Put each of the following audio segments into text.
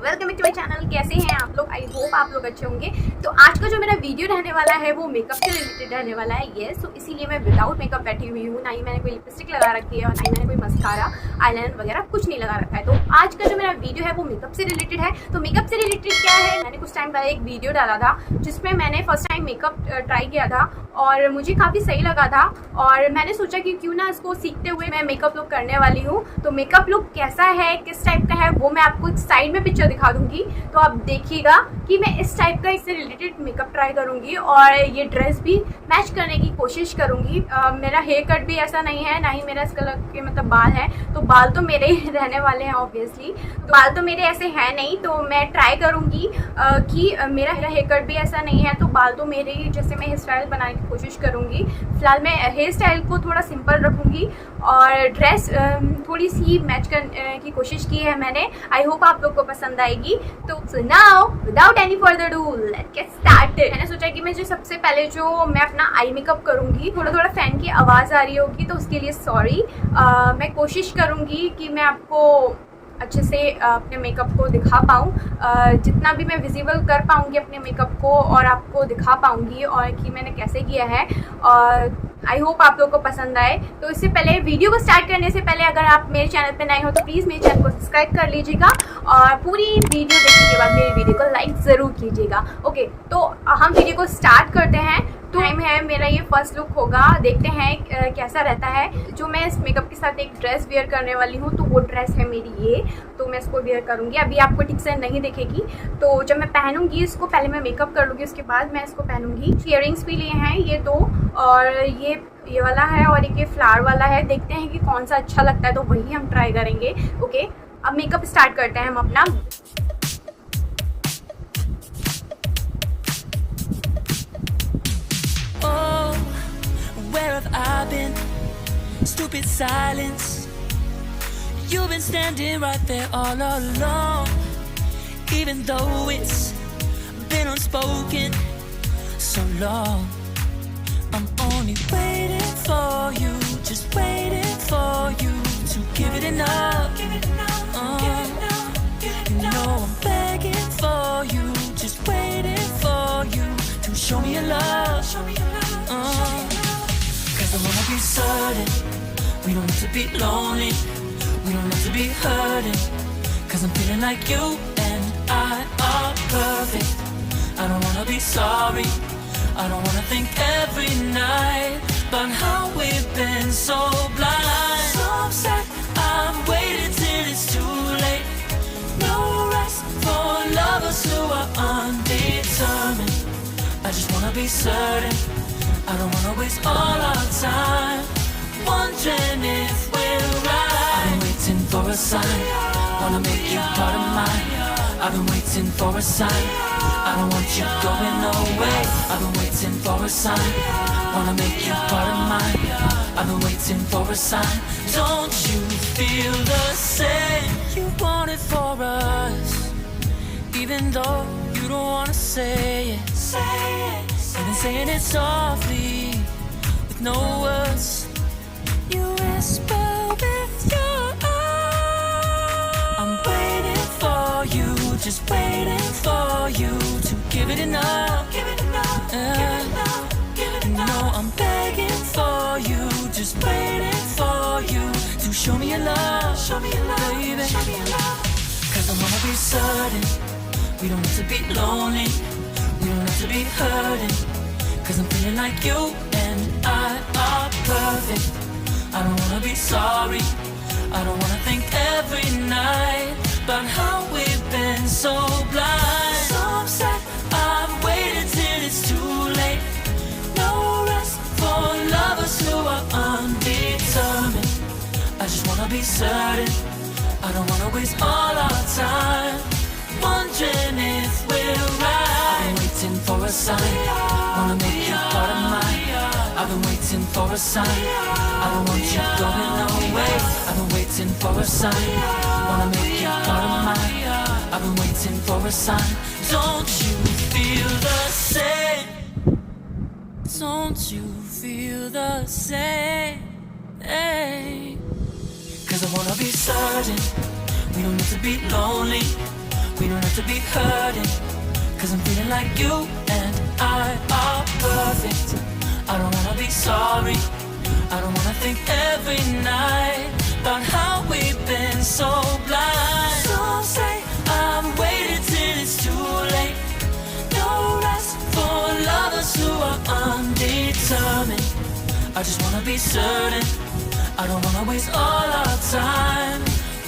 Welcome to my channel. कैसे हैं आप लोग? आई होप आप लोग अच्छे होंगे। तो आज का जो मेरा वीडियो रहने वाला है वो मेकअप से रिलेटेड रहने वाला है। येस, तो इसीलिए मैं विदाउट मेकअप बैठी हुई हूँ। ना ही मैंने कोई लिपस्टिक लगा रखी है और ना ही मैंने कोई मस्कारा, आईलाइनर वगैरह कुछ नहीं लगा रखा है। तो आज का जो मेरा वीडियो है वो मेकअप से रिलेटेड है। तो मेकअप से रिलेटेड क्या है, मैंने कुछ टाइम पहले एक वीडियो डाला था जिसमें मैंने फर्स्ट टाइम मेकअप ट्राई किया था और मुझे काफ़ी सही लगा था। और मैंने सोचा कि क्यों ना इसको सीखते हुए मैं मेकअप लुक करने वाली हूँ। तो मेकअप लुक कैसा है, किस टाइप का है, वो मैं आपको एक साइड में पिक्चर दिखा दूंगी। तो आप देखिएगा कि मैं इस टाइप का इससे रिलेटेड मेकअप ट्राई करूंगी और ये ड्रेस भी मैच करने की कोशिश करूंगी। मेरा हेयर कट भी ऐसा नहीं है, ना ही मेरा इस कलर के मतलब बाल हैं। तो बाल तो मेरे ही रहने वाले हैं ऑब्वियसली। तो बाल तो मेरे ऐसे हैं नहीं, तो मैं ट्राई करूंगी कि मेरा हेयर कट भी ऐसा नहीं है। तो बाल तो मेरे ही जैसे मैं हेयर स्टाइल बनाने की कोशिश करूंगी। फिलहाल मैं हेयर स्टाइल को थोड़ा सिंपल रखूंगी और ड्रेस थोड़ी सी मैच करने की कोशिश की है मैंने। आई होप आप लोग को पसंद आएगी। तो now without any further do let's get started. मैंने सोचा कि मैं जो सबसे पहले जो मैं अपना आई मेकअप करूंगी, थोड़ा फैन की आवाज़ आ रही होगी तो उसके लिए सॉरी। मैं कोशिश करूंगी कि मैं आपको अच्छे से अपने मेकअप को दिखा पाऊँ, जितना भी मैं विजिबल कर पाऊँगी अपने मेकअप को और आपको दिखा पाऊँगी और कि मैंने कैसे किया है। और आई होप आप लोग को पसंद आए। तो इससे पहले वीडियो को स्टार्ट करने से पहले अगर आप मेरे चैनल पे नए हो तो प्लीज़ मेरे चैनल को सब्सक्राइब कर लीजिएगा और पूरी वीडियो देखने के बाद मेरी वीडियो को लाइक ज़रूर कीजिएगा। ओके, तो हम वीडियो को स्टार्ट करते हैं। तो टाइम है मेरा, ये फर्स्ट लुक होगा। देखते हैं कैसा रहता है। जो मैं इस मेकअप के साथ एक ड्रेस वेयर करने वाली हूँ, तो वो ड्रेस है मेरी ये। तो मैं इसको वेयर करूँगी। अभी आपको ठीक से नहीं दिखेगी, तो जब मैं पहनूंगी इसको, पहले मैं मेकअप कर लूँगी, उसके बाद मैं इसको पहनूंगी। इयररिंग्स भी लिए हैं ये दो, और ये वाला है और एक ये फ्लावर वाला है। देखते हैं कि कौन सा अच्छा लगता है, तो वही हम ट्राई करेंगे। ओके, अब मेकअप स्टार्ट करते हैं हम अपना। Where have I been? Stupid silence. You've been standing right there all along, even though it's been unspoken so long. I'm only waiting for you, just waiting for you to give it enough. You know I'm begging for you, just waiting for you to show me your love. I wanna be certain we don't have to be lonely, we don't have to be hurting, cause I'm feeling like you and I are perfect. I don't wanna be sorry, I don't wanna think every night about how we've been so blind. So upset, I'm waiting till it's too late. No rest for lovers who are undetermined. I just wanna be certain, I don't wanna waste all our time wondering if we're right. I've been waiting for a sign, wanna make you part of mine. I've been waiting for a sign, I don't want you going away. I've been waiting for a sign, wanna make you part of mine. I've been waiting for a sign. Don't you feel the same? You want it for us, even though you don't wanna say it. Say it. I've been saying it softly, with no words. You whisper with your eyes. I'm waiting for you, just waiting for you to give it enough. Give it enough, give it enough, give it enough. No, I'm begging for you, just waiting for you to show me your love. Show me your love, baby. Show me your love. Cause I wanna be certain we don't have to be lonely, we don't have to be hurting, cause I'm feeling like you and I are perfect. I don't wanna be sorry, I don't wanna think every night about how we've been so blind. So upset, I've waited till it's too late. No rest for lovers who are undetermined. I just wanna be certain, I don't wanna waste all our time wondering if we're right. I've been waiting for a sign, wanna make you part of mine. I've been waiting for a sign, I don't want you going away. I've been waiting for a sign, wanna make you part of mine. I've been waiting for a sign. Don't you feel the same? Don't you feel the same? Cause I wanna be certain we don't have to be lonely, We don't have to be hurting, 'cause I'm feeling like you and I are perfect. I don't wanna be sorry, I don't wanna think every night about how we've been so blind. Some say I've waited till it's too late. No rest for lovers who are undetermined. I just wanna be certain, I don't wanna waste all our time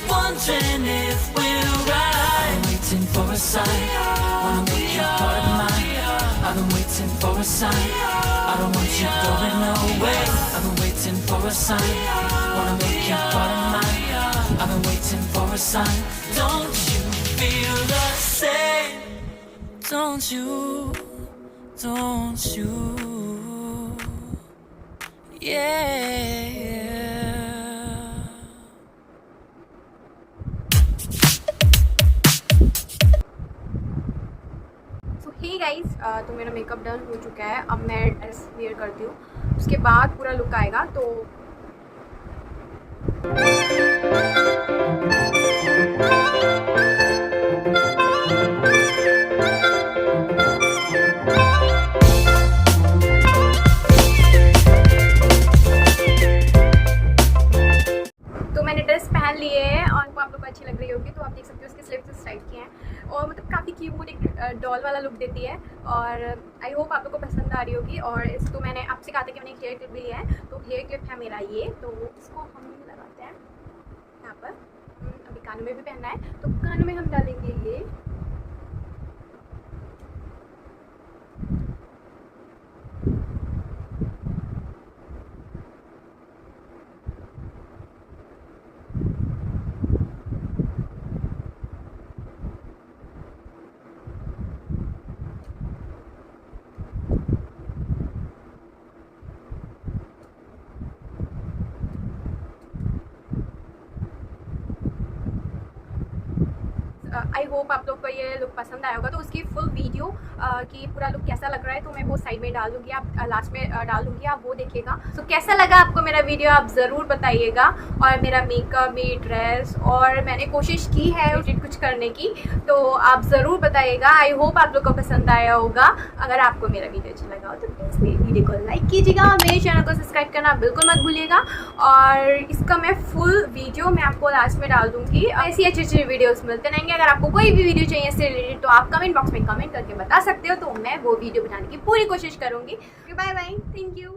wondering if we're right. I'm waiting for a sign, wanna make you part of mine. I've been waiting for a sign, I don't want you going away. I've been waiting for a sign, wanna make you part of mine. I've been waiting for a sign. Don't you feel the same? Don't you? Don't you? Yeah. So hey guys, तो मेरा makeup done हो चुका है. अब मैं dress where करती हूँ, उसके बाद पूरा लुक आएगा. तो मैंने ड्रेस पहन ली है और वो आप लोग को अच्छी लग रही होगी. तो आप देख सकते हो उसके स्लीव्स इस टाइप की हैं और मतलब काफ़ी क्यूट एक डॉल वाला लुक देती है. और आई होप आप लोग को पसंद आ रही होगी. और इसको मैंने आपसे कहा था कि मैंने एक हेयर क्लिप भी लिया है, तो हेयर क्लिप है मेरा ये. तो इसको हम लगाते हैं यहाँ पर. अभी कानों में भी पहनना है, तो कानों में हम डालेंगे ये. आई होप आप लोग को ये लुक पसंद आया होगा. तो उसकी फुल वीडियो कि पूरा लुक कैसा लग रहा है तो मैं वो साइड में डाल दूँगी, आप लास्ट में डाल दूँगी, आप वो देखिएगा. तो कैसा लगा आपको मेरा वीडियो आप ज़रूर बताइएगा. और मेरा मेकअप, मेरी ड्रेस, और मैंने कोशिश की है कुछ करने की, तो आप ज़रूर बताइएगा. आई होप आप लोग को पसंद आया होगा. अगर आपको मेरा वीडियो अच्छा लगा हो तो प्लीज़ मेरी वीडियो को लाइक कीजिएगा, मेरे चैनल को सब्सक्राइब करना बिल्कुल मत भूलिएगा. और इसका मैं फुल वीडियो मैं आपको लास्ट में डाल दूँगी. ऐसी अच्छी अच्छी वीडियोज़ मिलते रहेंगे. अगर आपको कोई भी वीडियो चाहिए इससे रिलेटेड तो आप कमेंट बॉक्स में कमेंट करके बता सकते हो, तो मैं वो वीडियो बनाने की पूरी कोशिश करूँगी. Bye bye, thank you.